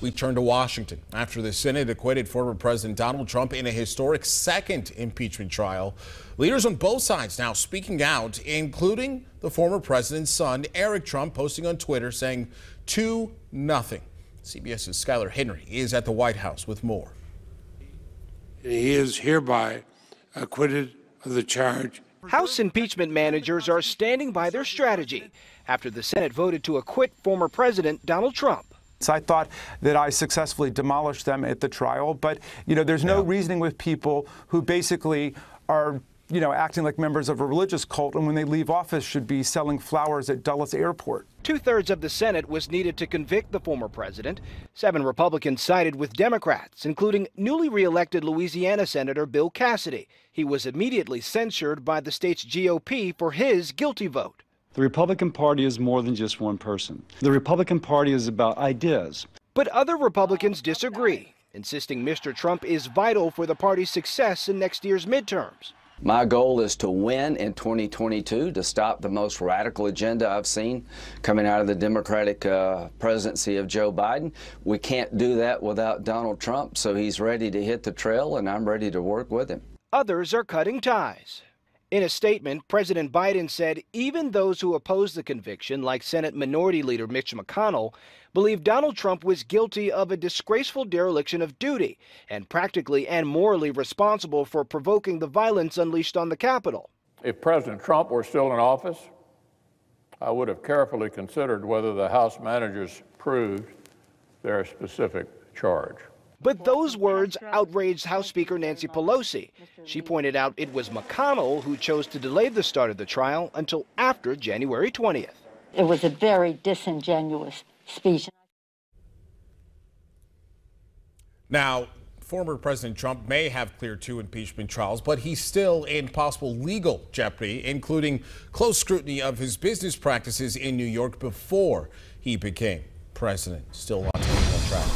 We turn to Washington after the Senate acquitted former President Donald Trump in a historic second impeachment trial. Leaders on both sides now speaking out, including the former president's son, Eric Trump, posting on Twitter saying 2-0. CBS's Skylar Henry is at the White House with more. He is hereby acquitted of the charge. House impeachment managers are standing by their strategy after the Senate voted to acquit former President Donald Trump. I thought that I successfully demolished them at the trial, but there's no reasoning with people who basically are acting like members of a religious cult, and when they leave office should be selling flowers at Dulles Airport. 2/3 of the Senate was needed to convict the former president. 7 Republicans sided with Democrats, including newly re-elected Louisiana Senator Bill Cassidy. He was immediately censured by the state's GOP for his guilty vote. The Republican Party is more than just one person. The Republican Party is about ideas. But other Republicans disagree, insisting Mr. Trump is vital for the party's success in next year's midterms. My goal is to win in 2022, to stop the most radical agenda I've seen coming out of the Democratic presidency of Joe Biden. We can't do that without Donald Trump, so he's ready to hit the trail, and I'm ready to work with him. Others are cutting ties. In a statement, President Biden said even those who oppose the conviction, like Senate Minority Leader Mitch McConnell, believe Donald Trump was guilty of a disgraceful dereliction of duty and practically and morally responsible for provoking the violence unleashed on the Capitol. If President Trump were still in office, I would have carefully considered whether the House managers proved their specific charge. But those words outraged House Speaker Nancy Pelosi. She pointed out it was McConnell who chose to delay the start of the trial until after January 20th. It was a very disingenuous speech. Now, former President Trump may have cleared 2 impeachment trials, but he's still in possible legal jeopardy, including close scrutiny of his business practices in New York before he became president. Still lots of on track.